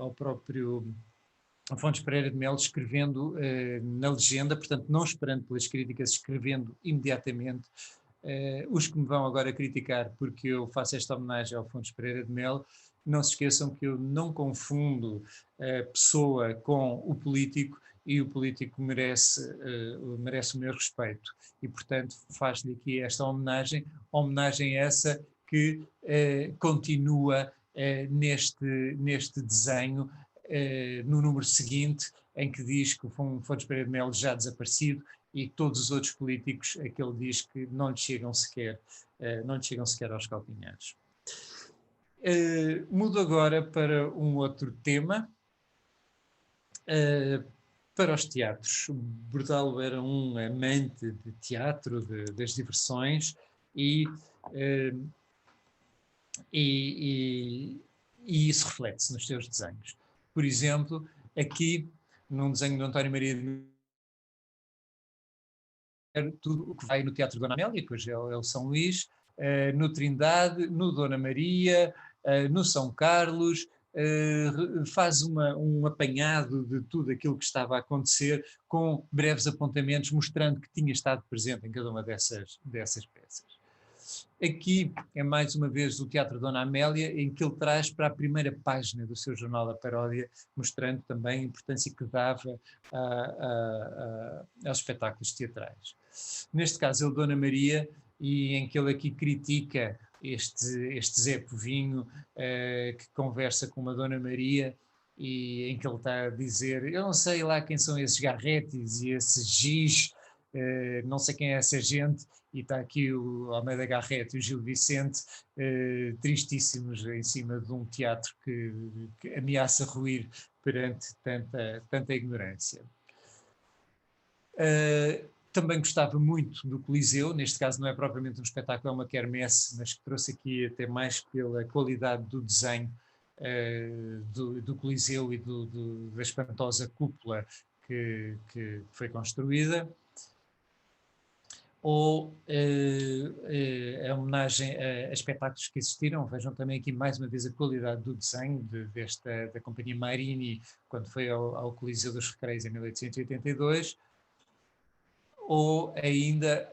Afonso Pereira de Melo, escrevendo na legenda, portanto não esperando pelas críticas, escrevendo imediatamente. Os que me vão agora criticar porque eu faço esta homenagem ao Afonso Pereira de Melo, não se esqueçam que eu não confundo a pessoa com o político, e o político merece o meu respeito. E, portanto, faço-lhe aqui esta homenagem essa que continua neste desenho, no número seguinte, em que diz que o Afonso Pereira de Melo já desaparecido, e todos os outros políticos, aquele diz que não lhe chegam sequer aos calcanhares. Mudo agora para um outro tema, para os teatros. Bordalo era um amante de teatro, das diversões, e isso reflete-se nos seus desenhos. Por exemplo, aqui, num desenho de António Maria de tudo o que vai no Teatro Dona Amélia, que hoje é o São Luís, no Trindade, no Dona Maria, no São Carlos, faz um apanhado de tudo aquilo que estava a acontecer, com breves apontamentos, mostrando que tinha estado presente em cada uma dessas peças. Aqui é mais uma vez o Teatro Dona Amélia, em que ele traz para a primeira página do seu jornal a paródia, mostrando também a importância que dava aos espetáculos teatrais. Neste caso, ele Dona Maria, e em que ele aqui critica este Zé Povinho, que conversa com uma Dona Maria, e em que ele está a dizer: eu não sei lá quem são esses garretes e esses giz, não sei quem é essa gente, e está aqui o Almeida Garrett e o Gil Vicente, tristíssimos em cima de um teatro que ameaça ruir perante tanta ignorância. Também gostava muito do Coliseu, neste caso não é propriamente um espetáculo, é uma quermesse, mas que trouxe aqui até mais pela qualidade do desenho do Coliseu e da espantosa cúpula que foi construída. Ou a homenagem a espetáculos que existiram. Vejam também aqui mais uma vez a qualidade do desenho da Companhia Marini, quando foi ao Coliseu dos Recreios em 1882, ou ainda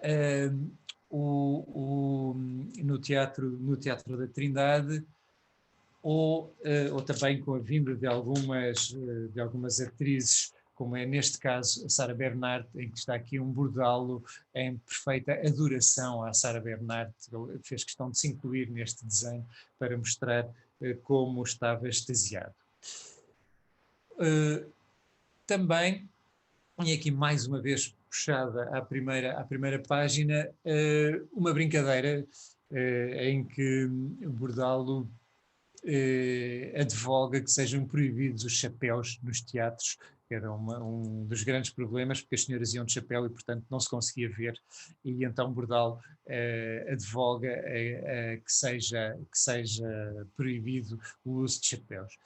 no Teatro da Trindade, ou também com a vinda de algumas atrizes, como é neste caso a Sara Bernhardt, em que está aqui um Bordalo em perfeita adoração à Sara Bernhardt. Ele fez questão de se incluir neste desenho para mostrar como estava extasiado. Também, e aqui mais uma vez puxada à primeira página, uma brincadeira em que Bordalo advoga que sejam proibidos os chapéus nos teatros, que era um dos grandes problemas, porque as senhoras iam de chapéu e, portanto, não se conseguia ver, e então Bordalo advoga que seja proibido o uso de chapéus.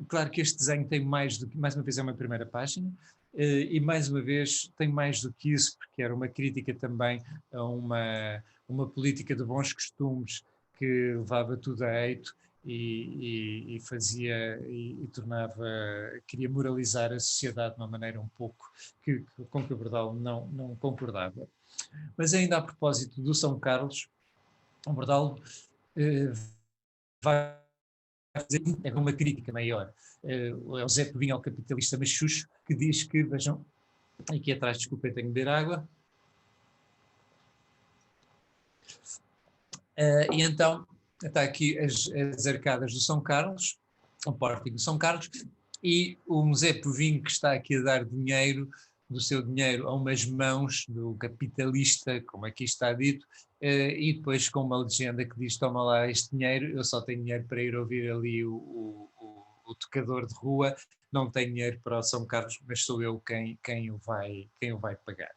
Claro que este desenho tem mais uma vez é uma primeira página, e mais uma vez tem mais do que isso, porque era uma crítica também a uma política de bons costumes que levava tudo a eito, e fazia e tornava, queria moralizar a sociedade de uma maneira um pouco com que o Bordalo não concordava. Mas ainda a propósito do São Carlos, o Bordalo vai fazer uma crítica maior. É o Zé Povinho ao capitalista machucho, que diz que, vejam, aqui atrás, desculpem, tenho de beber água. E então está aqui as arcadas do São Carlos, o pórtico do São Carlos, e o Museu Povinho que está aqui a dar dinheiro, do seu dinheiro a umas mãos do capitalista, como aqui está dito, e depois com uma legenda que diz: toma lá este dinheiro, eu só tenho dinheiro para ir ouvir ali o tocador de rua, não tenho dinheiro para o São Carlos, mas sou eu quem o vai pagar.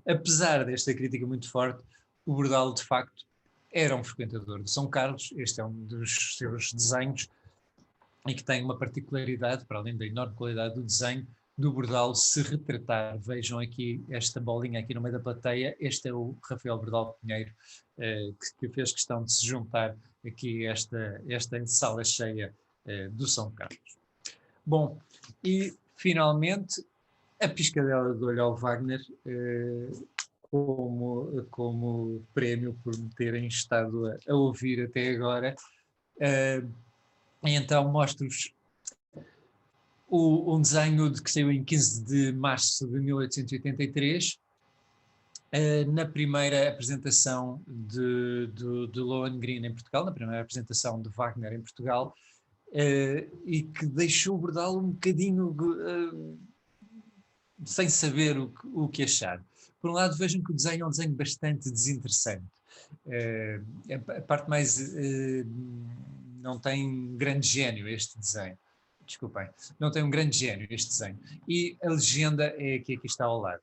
Apesar desta crítica muito forte, o Bordalo de facto era um frequentador de São Carlos, este é um dos seus desenhos, e que tem uma particularidade, para além da enorme qualidade do desenho, do Bordalo se retratar. Vejam aqui esta bolinha aqui no meio da plateia, este é o Rafael Bordalo Pinheiro, que fez questão de se juntar aqui esta sala cheia do São Carlos. Bom, e finalmente a piscadela do olho ao Wagner, como prémio por me terem estado a ouvir até agora. Então mostro-vos um desenho que saiu em 15 de março de 1883, na primeira apresentação de Lohengrin em Portugal, na primeira apresentação de Wagner em Portugal, e que deixou o Bordalo um bocadinho sem saber o que achar. Por um lado, vejam que o desenho é um desenho bastante desinteressante. A parte mais... não tem grande gênio este desenho. Desculpem, não tem um grande gênio este desenho. E a legenda é que aqui está ao lado.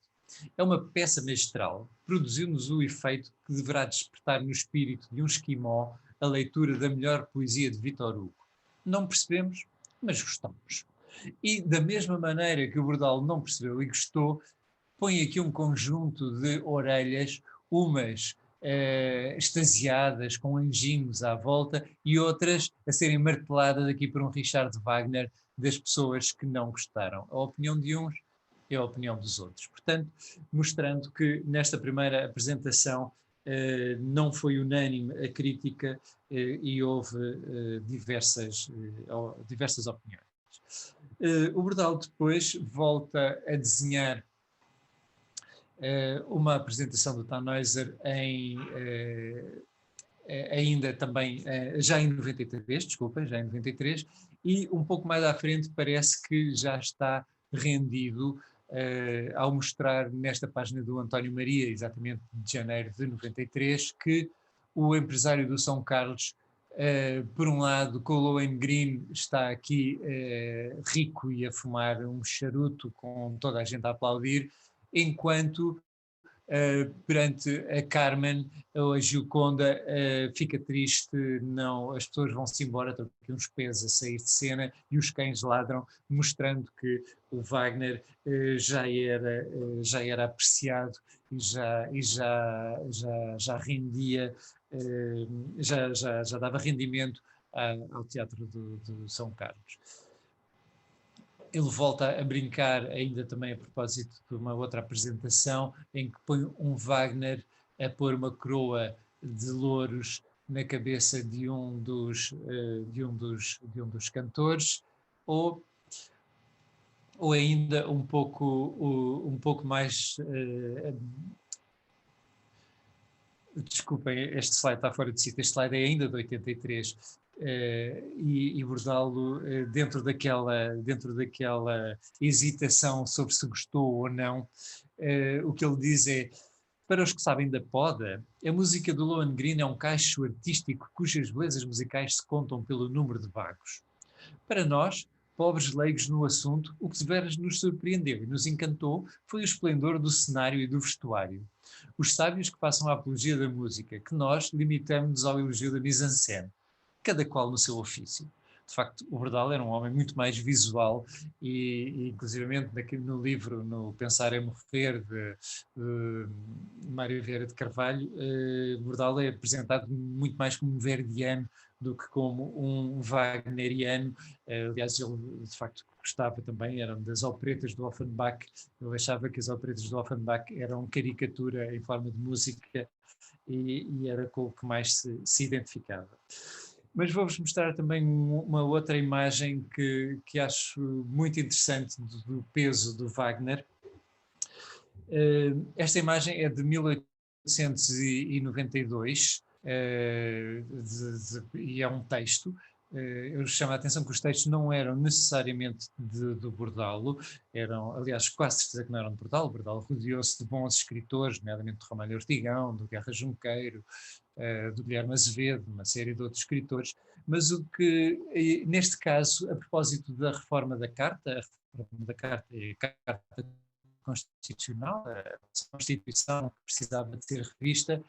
É uma peça magistral, produziu-nos o efeito que deverá despertar no espírito de um esquimó a leitura da melhor poesia de Victor Hugo. Não percebemos, mas gostamos. E da mesma maneira que o Bordalo não percebeu e gostou, põe aqui um conjunto de orelhas, umas extasiadas, com anjinhos à volta, e outras a serem marteladas aqui por um Richard Wagner, das pessoas que não gostaram. A opinião de uns é a opinião dos outros. Portanto, mostrando que nesta primeira apresentação não foi unânime a crítica e houve diversas opiniões. O Bordalo depois volta a desenhar uma apresentação do Tannhäuser ainda também, já em 93, desculpem, já em 93, e um pouco mais à frente parece que já está rendido ao mostrar nesta página do António Maria, exatamente de janeiro de 93, que o empresário do São Carlos, por um lado, com o Lohengrin, está aqui rico e a fumar um charuto com toda a gente a aplaudir, enquanto perante a Carmen ou a Gioconda fica triste, não, as pessoas vão-se embora, estão aqui uns pés a sair de cena e os cães ladram, mostrando que o Wagner já era apreciado e já rendia, já dava rendimento ao Teatro do São Carlos. Ele volta a brincar, ainda também a propósito de uma outra apresentação, em que põe um Wagner a pôr uma coroa de louros na cabeça de um dos cantores, ou ainda um pouco mais... desculpem, este slide está fora de sítio, este slide é ainda de 83, e Bordalo, dentro daquela hesitação sobre se gostou ou não, o que ele diz é: para os que sabem da poda, a música do Lohengrin é um cacho artístico cujas belezas musicais se contam pelo número de vagos. Para nós, pobres leigos no assunto, o que de veras nos surpreendeu e nos encantou foi o esplendor do cenário e do vestuário. Os sábios que façam a apologia da música, que nós limitamos-nos ao elogio da mise-en-scène, cada qual no seu ofício. De facto, o Bordalo era um homem muito mais visual e inclusivamente no livro, no Pensar em Morrer, de Mário Vieira de Carvalho, Bordalo é apresentado muito mais como um verdiano do que como um wagneriano. Aliás, ele de facto gostava também, eram das operetas do Offenbach. Eu achava que as operetas do Offenbach eram caricatura em forma de música e era com o que mais se identificava. Mas vou-vos mostrar também uma outra imagem que acho muito interessante do peso do Wagner. Esta imagem é de 1892 e é um texto eu chamo a atenção que os textos não eram necessariamente do Bordalo, eram, aliás, quase certeza que não eram de Bordalo. Bordalo rodeou-se de bons escritores, nomeadamente do Ramalho Ortigão, do Guerra Junqueiro, do Guilherme Azevedo, uma série de outros escritores, mas o que, neste caso, a propósito da reforma da Carta, a reforma da Carta é a Carta Constitucional, a Constituição que precisava de ser revista,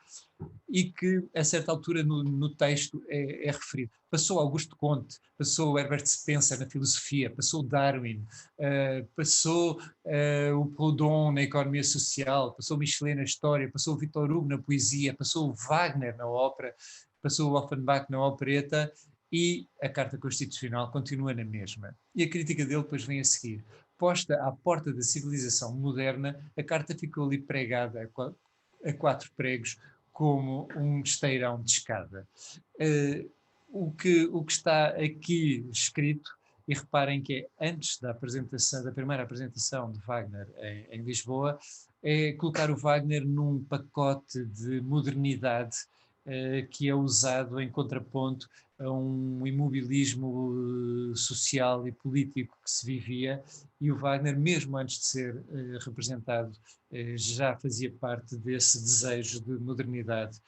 e que a certa altura no texto é referido. Passou Augusto Comte, passou Herbert Spencer na filosofia, passou Darwin, passou o Proudhon na economia social, passou Michelet na história, passou Victor Hugo na poesia, passou Wagner na ópera, passou Offenbach na opereta, e a Carta Constitucional continua na mesma. E a crítica dele depois vem a seguir. Posta à porta da civilização moderna, a Carta ficou ali pregada a quatro pregos, como um esteirão de escada. O que está aqui escrito, e reparem que é antes da primeira apresentação de Wagner em Lisboa, é colocar o Wagner num pacote de modernidade que é usado em contraponto a um imobilismo social e político que se vivia, e o Wagner, mesmo antes de ser representado, já fazia parte desse desejo de modernidade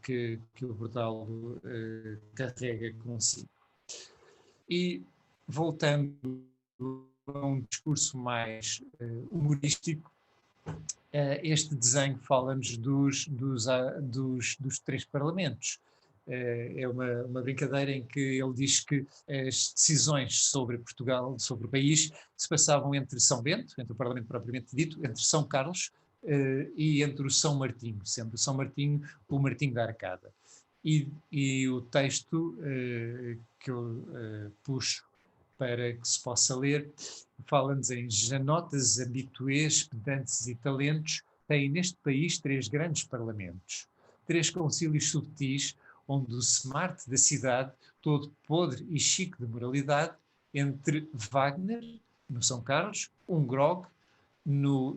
que o Bordalo carrega consigo. E voltando a um discurso mais humorístico, este desenho fala-nos dos três parlamentos. É uma brincadeira em que ele diz que as decisões sobre Portugal, sobre o país, se passavam entre São Bento, entre o Parlamento propriamente dito, entre São Carlos e entre o São Martinho, sendo o São Martinho o Martinho da Arcada. E o texto que eu puxo para que se possa ler, fala-nos em janotas, habituês, pedantes e talentos, têm neste país três grandes parlamentos, três concílios subtis, onde o smart da cidade, todo podre e chique de moralidade, entre Wagner, no São Carlos, um grog no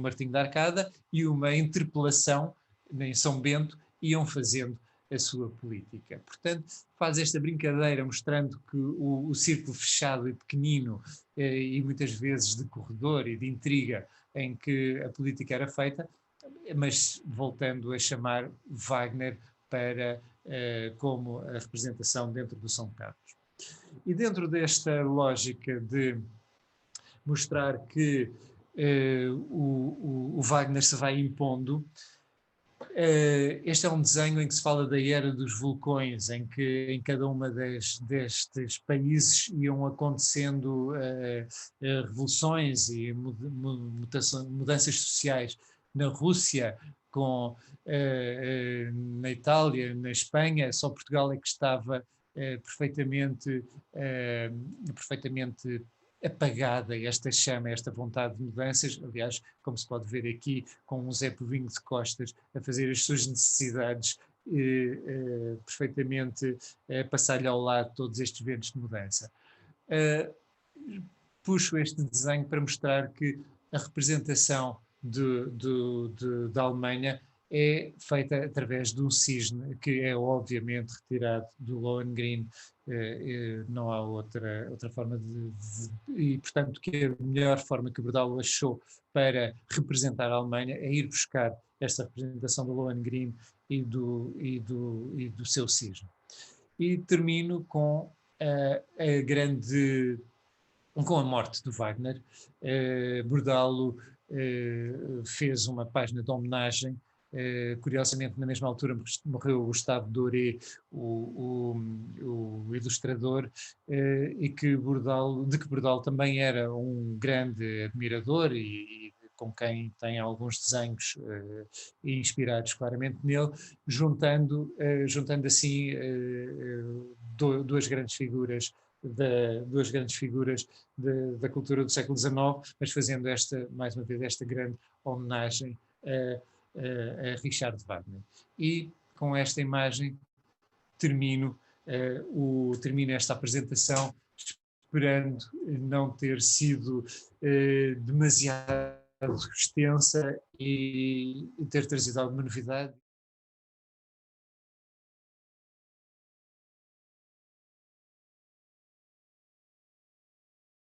Martinho da Arcada e uma interpelação em São Bento, iam fazendo a sua política. Portanto, faz esta brincadeira mostrando que o círculo fechado e pequenino e muitas vezes de corredor e de intriga em que a política era feita, mas voltando a chamar Wagner para como a representação dentro do São Carlos. E dentro desta lógica de mostrar que o Wagner se vai impondo, este é um desenho em que se fala da era dos vulcões, em que em cada uma destes países iam acontecendo revoluções e mudanças sociais. Na Rússia, na Itália, na Espanha, só Portugal é que estava perfeitamente apagada esta chama, esta vontade de mudanças. Aliás, como se pode ver aqui, com um Zé Povinho de costas a fazer as suas necessidades, perfeitamente passar-lhe ao lado todos estes ventos de mudança. Puxo este desenho para mostrar que a representação da Alemanha é feita através de um cisne, que é obviamente retirado do Lohengrin. Não há outra forma e portanto que a melhor forma que o Bordalo achou para representar a Alemanha é ir buscar esta representação do Lohengrin e do seu cisne. E termino com com a morte do Wagner. Bordalo fez uma página de homenagem. Curiosamente, na mesma altura morreu o Gustave Doré, o ilustrador, e de que Bordalo também era um grande admirador e com quem tem alguns desenhos inspirados claramente nele, juntando assim duas grandes figuras da cultura do século XIX, mas fazendo mais uma vez, esta grande homenagem a Richard Wagner. E com esta imagem termino esta apresentação, esperando não ter sido demasiado extensa e ter trazido alguma novidade.